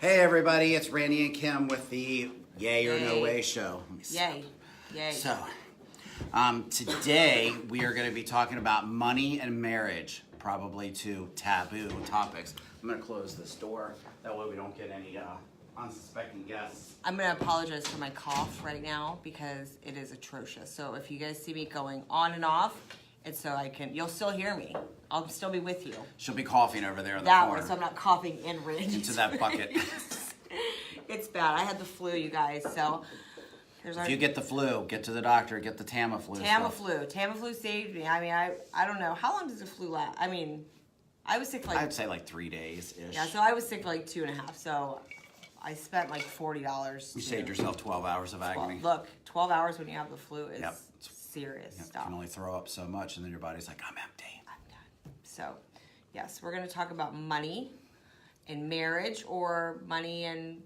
Hey everybody, it's Randy and Kim with the Yay or No Way show. Yay. Yay. So, today we are going to be talking about money and marriage, probably two taboo topics. I'm going to close this door, that way we don't get any unsuspecting guests. I'm going to apologize for my cough right now because it is atrocious. So if you guys see me going on and off, it's so you'll still hear me. I'll still be with you. She'll be coughing over there in the that corner. way, so I'm not coughing in Randy's into that bucket. It's bad. I had the flu, you guys, so... If you get the flu, get to the doctor, get the Tamiflu. Tamiflu saved me. I mean, I don't know. How long does the flu last? I mean, I was sick I'd say like 3 days-ish. Yeah, so I was sick like 2.5, so I spent like $40. You saved yourself 12 hours of agony. Look, 12 hours when you have the flu is serious stuff. You can only throw up so much, and then your body's like, I'm empty. I'm done. So, yes, we're going to talk about money and marriage, or money and...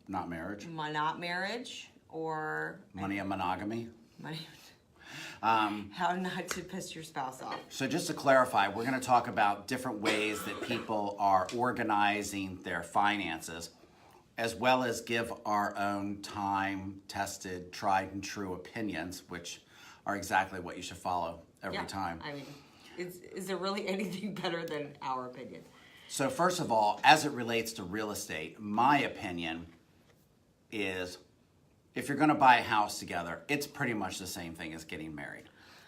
Not marriage. Not marriage, or... Money and monogamy. Money... how not to piss your spouse off. So just to clarify, we're going to talk about different ways that people are organizing their finances, as well as give our own time-tested, tried-and-true opinions, which are exactly what you should follow every time. I mean, is there really anything better than our opinion? So first of all, as it relates to real estate, my opinion is if you're going to buy a house together, it's pretty much the same thing as getting married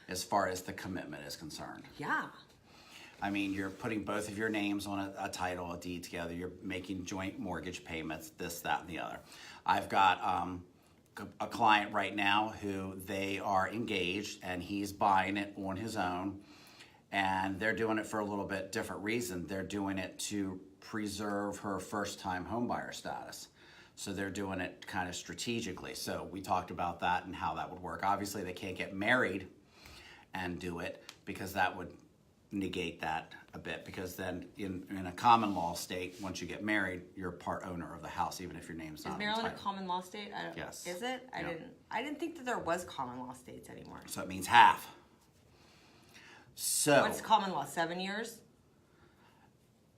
as far as the commitment is concerned. Yeah. I mean, you're putting both of your names on a title, a deed together. You're making joint mortgage payments, this, that, and the other. I've got a client right now who they are engaged, and he's buying it on his own, and they're doing it for a little bit different reason. They're doing it to preserve her first-time homebuyer status. So they're doing it kind of strategically. So we talked about that and how that would work. Obviously, they can't get married and do it because that would negate that a bit, because then in a common law state, once you get married, you're part owner of the house, even if your name's not on the title. Is Maryland a common law state? Yes. Is it? I didn't think that there was common law states anymore. So it means half. So what's common law? 7 years?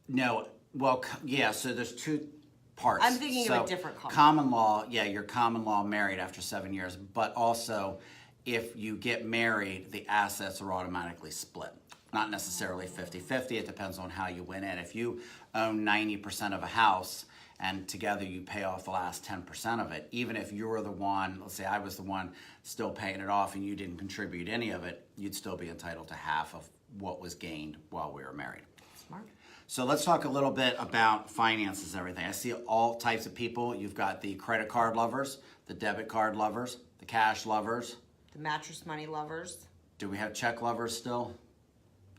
No. Well, yeah. So there's two parts. I'm thinking of a different common law. Yeah, you're common law married after 7 years, but also if you get married, the assets are automatically split. Not necessarily 50-50. It depends on how you went in. If you own 90% of a house and together you pay off the last 10% of it, even if you're the one, let's say I was the one still paying it off and you didn't contribute any of it, you'd still be entitled to half of what was gained while we were married. Smart. So let's talk a little bit about finances and everything. I see all types of people. You've got the credit card lovers, the debit card lovers, the cash lovers. The mattress money lovers. Do we have check lovers still?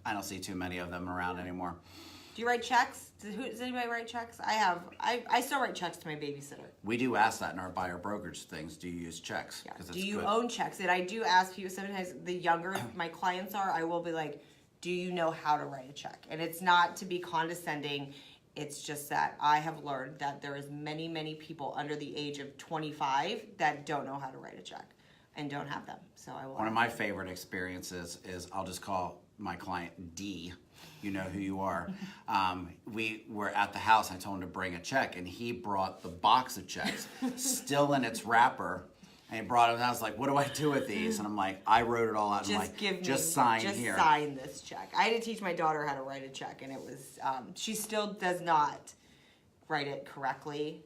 I don't see too many of them around anymore. Do you write checks? Does anybody write checks? I still write checks to my babysitter. We do ask that in our buyer brokerage things. Do you use checks? Yeah. Do you own checks? And I do ask people, sometimes the younger my clients are, I will be like, do you know how to write a check? And it's not to be condescending. It's just that I have learned that there is many, many people under the age of 25 that don't know how to write a check and don't have them. So I will. One of my favorite experiences is, I'll just call my client D. You know who you are. We were at the house. I told him to bring a check, and he brought the box of checks, still in its wrapper. And he brought it, and I was like, what do I do with these? And I'm like, I wrote it all out. And just sign here. Just sign this check. I had to teach my daughter how to write a check, and it was, she still does not write it correctly.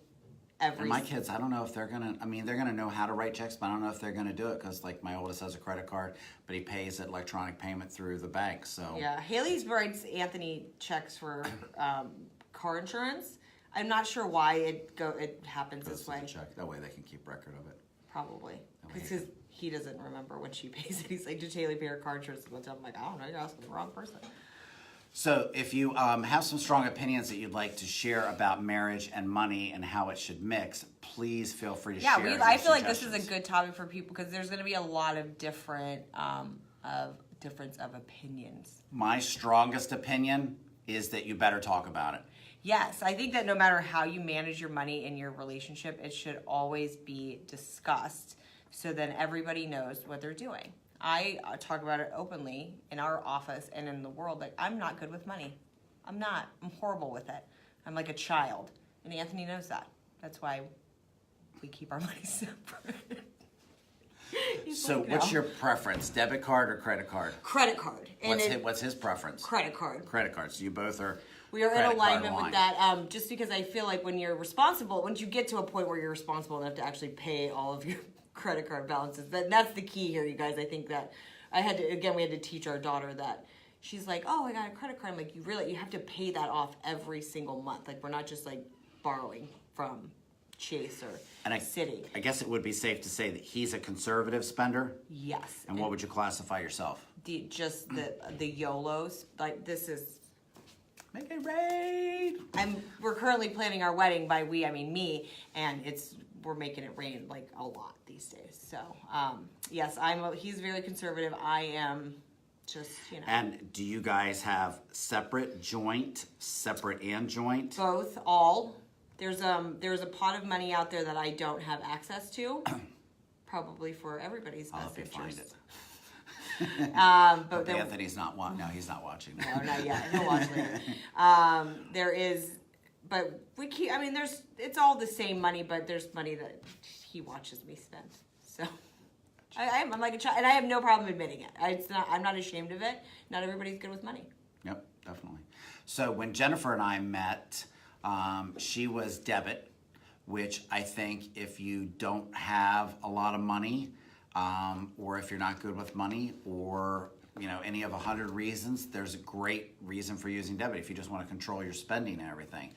And my kids, I don't know if they're going to, they're going to know how to write checks, but I don't know if they're going to do it, because like my oldest has a credit card, but he pays it electronic payment through the bank, so. Yeah, Haley's writes Anthony checks for car insurance. I'm not sure why it happens this way. Check. That way they can keep record of it. Probably. Because he doesn't remember when she pays it. He's like, did Haley pay her car insurance? I'm like, I don't know, you're asking the wrong person. So if you have some strong opinions that you'd like to share about marriage and money and how it should mix, please feel free to share. Yeah, I feel like this is a good topic for people because there's going to be a lot of difference of opinions. My strongest opinion is that you better talk about it. Yes, I think that no matter how you manage your money in your relationship, it should always be discussed so then everybody knows what they're doing. I talk about it openly in our office and in the world. Like, I'm not good with money. I'm not. I'm horrible with it. I'm like a child. And Anthony knows that. That's why we keep our money separate. So like, what's no. your preference, debit card or credit card? Credit card. And What's his preference? Credit card. Credit card. So you both are We are in credit card alignment with aligned. that, just because I feel like when you're responsible, once you get to a point where you're responsible enough to actually pay all of your credit card balances, that's the key here, you guys. I think that we had to teach our daughter that. She's like, oh, I got a credit card. I'm like, you have to pay that off every single month. Like, we're not just like borrowing from Chase or Citi. I guess it would be safe to say that he's a conservative spender. Yes. And what would you classify yourself? The YOLOs. Like, this is. Make it rain. We're currently planning our wedding. By we, I mean me, and we're making it rain like a lot these days. So yes, he's very conservative. I am just, And do you guys have separate and joint? both, all. There's a pot of money out there that I don't have access to, probably for everybody's I'll best help you find interest. it. But Anthony's not watching. No, he's not watching. No, not yet. He'll watch later. There is, but we keep. I mean, it's all the same money, but there's money that he watches me spend. So I'm like a child, and I have no problem admitting it. I'm not ashamed of it. Not everybody's good with money. Yep, definitely. So when Jennifer and I met, she was debit, which I think if you don't have a lot of money, or if you're not good with money, or any of 100 reasons, there's a great reason for using debit if you just want to control your spending and everything.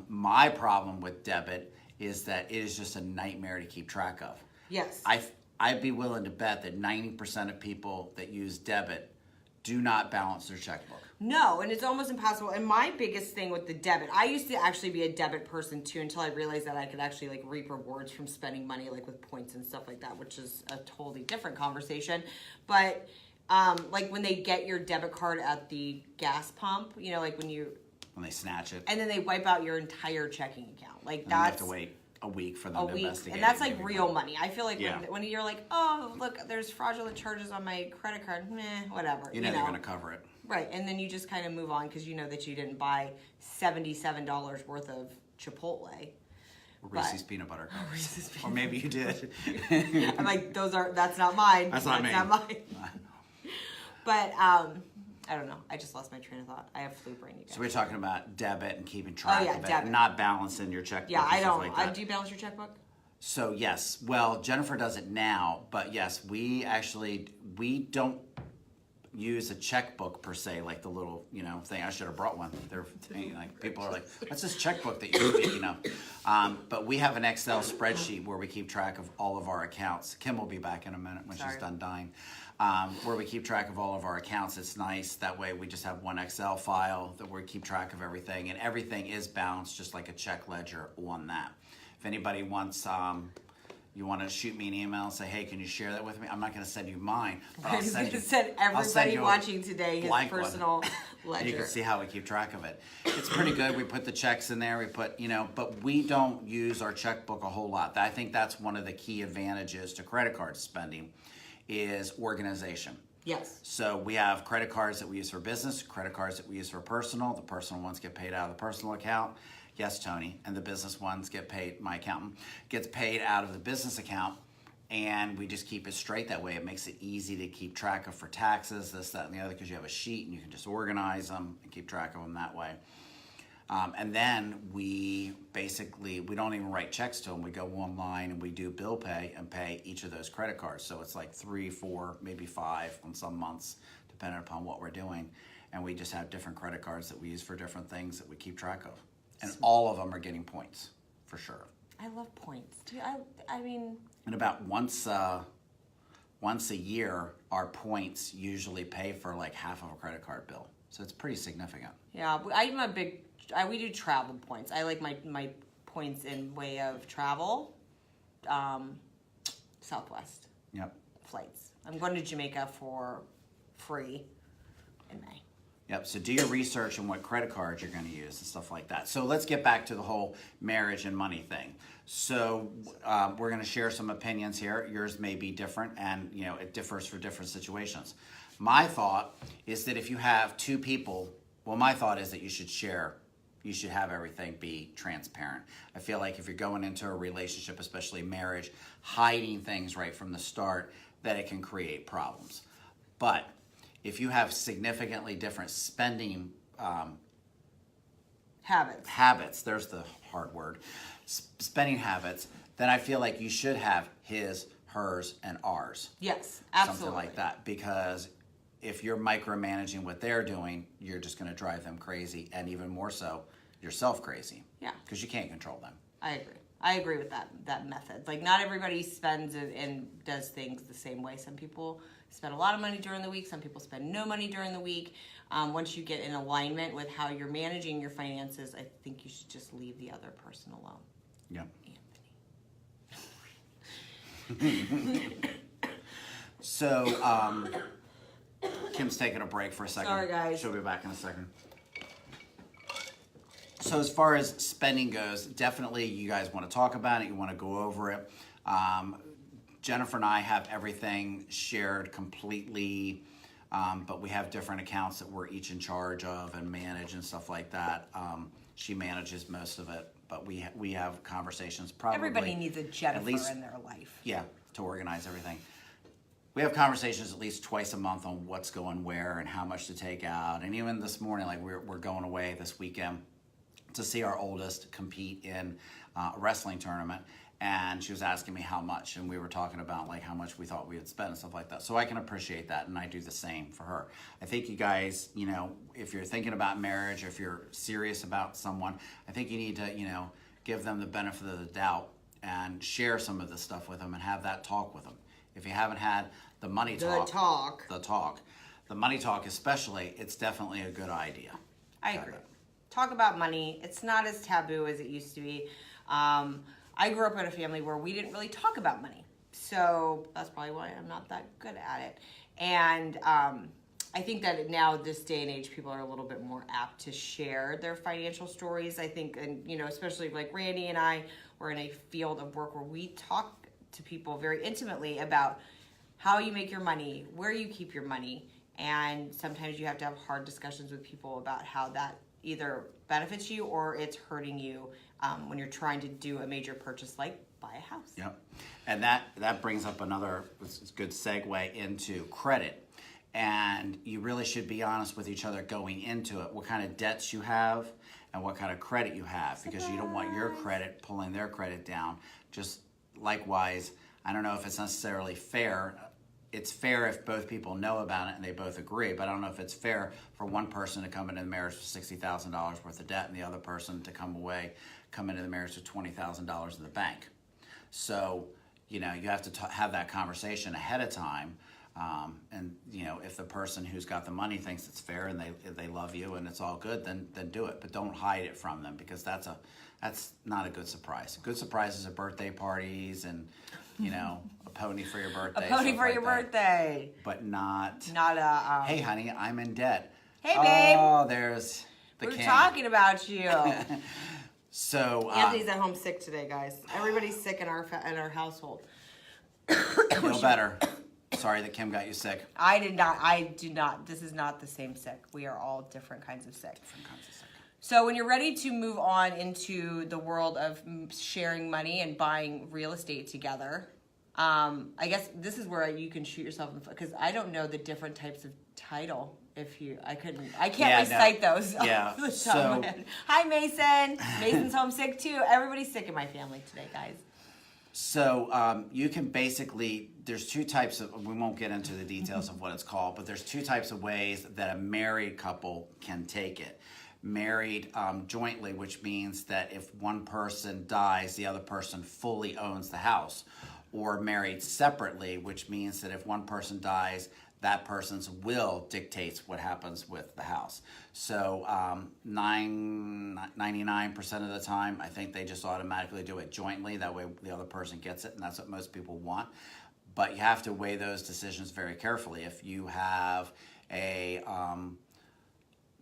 My problem with debit is that it is just a nightmare to keep track of. Yes. I'd be willing to bet that 90% of people that use debit do not balance their checkbook. No, and it's almost impossible. And my biggest thing with the debit, I used to actually be a debit person too until I realized that I could actually like reap rewards from spending money like with points and stuff like that, which is a totally different conversation. But like when they get your debit card at the gas pump, like when they snatch it, and then they wipe out your entire checking account, like and you have that's to wait a week for them to investigate. and that's it, like maybe real more. money. I feel like when you're like, oh look, there's fraudulent charges on my credit card, meh, whatever. You know they're going to cover it. Right, and then you just kind of move on because you know that you didn't buy $77 worth of Chipotle. Reese's peanut butter cups. Or maybe you did. I'm like, that's not mine. That's not mine. But I don't know. I just lost my train of thought. I have flu brain, you guys. So we're talking about debit and keeping track of it, debit. not balancing your checkbook. Yeah, I and stuff don't. like that. Do you balance your checkbook? So yes, well, Jennifer does it now, but yes, we don't use a checkbook per se, like the little thing. I should have brought one. They're like people are like, what's this checkbook that you're speaking of? But we have an Excel spreadsheet where we keep track of all of our accounts. Kim will be back in a minute when she's done dying. Where we keep track of all of our accounts. It's nice. That way we just have one Excel file that we keep track of everything, and everything is balanced just like a check ledger on that. If anybody wants, you want to shoot me an email and say, hey, can you share that with me? I'm not going to send you mine, but I'll send you. Everybody watching today his personal ledger. And you can see how we keep track of it. It's pretty good. We put the checks in there. We put, but we don't use our checkbook a whole lot. I think that's one of the key advantages to credit card spending is organization. Yes. So we have credit cards that we use for business, credit cards that we use for personal. The personal ones get paid out of the personal account. Yes, Tony. And the business ones get paid, my accountant, gets paid out of the business account. And we just keep it straight that way. It makes it easy to keep track of for taxes, this, that, and the other, because you have a sheet and you can just organize them and keep track of them that way. And then we don't even write checks to them. We go online and we do bill pay and pay each of those credit cards. So it's like 3, 4, maybe 5 on some months, depending upon what we're doing. And we just have different credit cards that we use for different things that we keep track of. And all of them are getting points, for sure. I love points. I mean... And about once a year, our points usually pay for like half of a credit card bill. So it's pretty significant. Yeah, we do travel points. I like my points in way of travel. Southwest. Yep. Flights. I'm going to Jamaica for free in May. Yep, so do your research on what credit cards you're going to use and stuff like that. So let's get back to the whole marriage and money thing. So we're going to share some opinions here. Yours may be different, and it differs for different situations. My thought is that if you have two people, my thought is that you should share You should have everything be transparent. I feel like if you're going into a relationship, especially marriage, hiding things right from the start, that it can create problems. But if you have significantly different spending habits, there's the hard word, spending habits, then I feel like you should have his, hers, and ours. Yes, absolutely. Something like that, because if you're micromanaging what they're doing, you're just going to drive them crazy, and even more so, yourself crazy. Yeah. Because you can't control them. I agree with that method. Like, not everybody spends and does things the same way. Some people spend a lot of money during the week. Some people spend no money during the week. Once you get in alignment with how you're managing your finances, I think you should just leave the other person alone. Yeah. Anthony. So, Kim's taking a break for a second. Sorry, guys. She'll be back in a second. So as far as spending goes, definitely you guys want to talk about it. You want to go over it. Jennifer and I have everything shared completely, but we have different accounts that we're each in charge of and manage and stuff like that. She manages most of it, but we have conversations probably. Everybody needs a Jennifer in their life. Yeah, to organize everything. We have conversations at least twice a month on what's going where and how much to take out. And even this morning, like we're going away this weekend to see our oldest compete in a wrestling tournament, and she was asking me how much, and we were talking about like how much we thought we would spend and stuff like that. So I can appreciate that, and I do the same for her. I think you guys, if you're thinking about marriage, if you're serious about someone, I think you need to, give them the benefit of the doubt and share some of this stuff with them and have that talk with them. If you haven't had the money talk, the money talk especially, it's definitely a good idea. I agree. Talk about money. It's not as taboo as it used to be. I grew up in a family where we didn't really talk about money. So that's probably why I'm not that good at it. And I think that now, this day and age, people are a little bit more apt to share their financial stories. I think, and especially like Randy and I, we're in a field of work where we talk to people very intimately about how you make your money, where you keep your money. And sometimes you have to have hard discussions with people about how that either benefits you or it's hurting you when you're trying to do a major purchase like buy a house. Yep. And that brings up another good segue into credit. And you really should be honest with each other going into it, what kind of debts you have and what kind of credit you have, because you don't want your credit pulling their credit down. Just likewise, I don't know if it's necessarily fair. It's fair if both people know about it and they both agree, but I don't know if it's fair for one person to come into the marriage with $60,000 worth of debt and the other person to come into the marriage with $20,000 in the bank. So, you have to have that conversation ahead of time. And if the person who's got the money thinks it's fair and they love you and it's all good, then do it. But don't hide it from them, because that's not a good surprise. Good surprises are birthday parties and a pony for your birthday. A pony for your birthday. But not a. Hey, honey, I'm in debt. Hey, babe. Oh, there's the We're king. talking about you. So Anthony's at home sick today, guys. Everybody's sick in our household. feel better. Sorry that Kim got you sick. I did not. I do not. This is not the same sick. We are all different kinds of sick. So when you're ready to move on into the world of sharing money and buying real estate together, I guess this is where you can shoot yourself in the foot, because I don't know the different types of title. I can't recite those. Yeah. So, hi, Mason. Mason's homesick too. Everybody's sick in my family today, guys. So you can basically, there's two types of, we won't get into the details of what it's called, but there's two types of ways that a married couple can take it. Married jointly, which means that if one person dies, the other person fully owns the house. Or married separately, which means that if one person dies, that person's will dictates what happens with the house. So 99% of the time, I think they just automatically do it jointly. That way the other person gets it, and that's what most people want. But you have to weigh those decisions very carefully. If you have a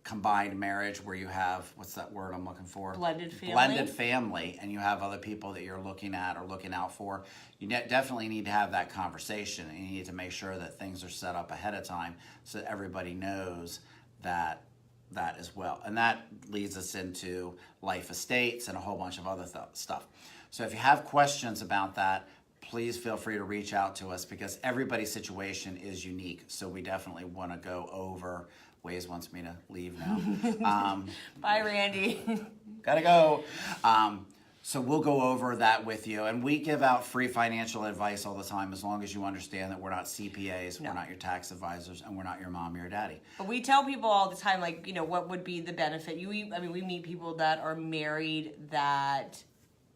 combined marriage where you have, what's that word I'm looking for? Blended family. Blended family, and you have other people that you're looking at or looking out for, you definitely need to have that conversation, and you need to make sure that things are set up ahead of time so that everybody knows that that as well. And that leads us into life estates and a whole bunch of other stuff. So if you have questions about that, please feel free to reach out to us because everybody's situation is unique. So we definitely want to go over. Waze wants me to leave now. Bye, Randy. Gotta go. So we'll go over that with you. And we give out free financial advice all the time as long as you understand that we're not CPAs, No. we're not your tax advisors, and we're not your mom or your daddy. But we tell people all the time, like, you know, what would be the benefit? We meet people that are married that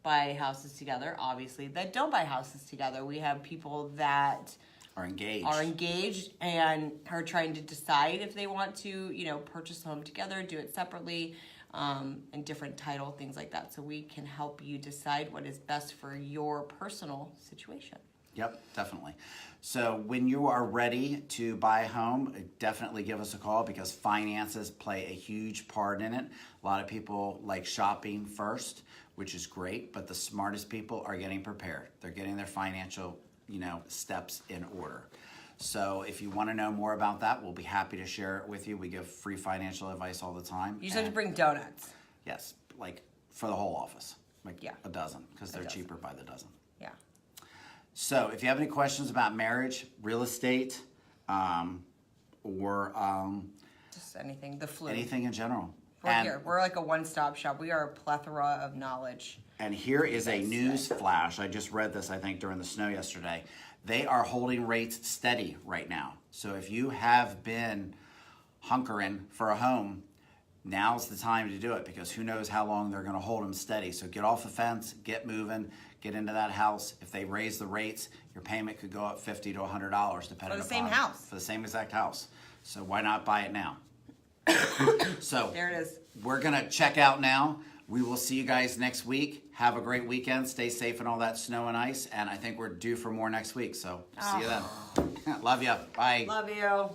buy houses together, obviously, that don't buy houses together. We have people that Are engaged. And are trying to decide if they want to, you know, purchase a home together, do it separately, and different title, things like that. So we can help you decide what is best for your personal situation. Yep, definitely. So when you are ready to buy a home, definitely give us a call because finances play a huge part in it. A lot of people like shopping first, which is great, but the smartest people are getting prepared. They're getting their financial, steps in order. So if you want to know more about that, we'll be happy to share it with you. We give free financial advice all the time. You just have to bring donuts. Yes, like for the whole office, like Yeah. a dozen, because they're dozen. cheaper by the dozen. Yeah. So if you have any questions about marriage, real estate, or Just anything. The flu. anything in general. We're here. We're like a one-stop shop. We are a plethora of knowledge. And here is a Yes. news flash. I just read this, I think, during the snow yesterday. They are holding rates steady right now. So if you have been hunkering for a home, now's the time to do it because who knows how long they're going to hold them steady. So get off the fence, get moving, get into that house. If they raise the rates, your payment could go up $50 to $100 depending For the same upon- house. For the same exact house. So why not buy it now? So There it is. we're going to check out now. We will see you guys next week. Have a great weekend. Stay safe in all that snow and ice. And I think we're due for more next week. So see you then. Love you. Bye. Love you.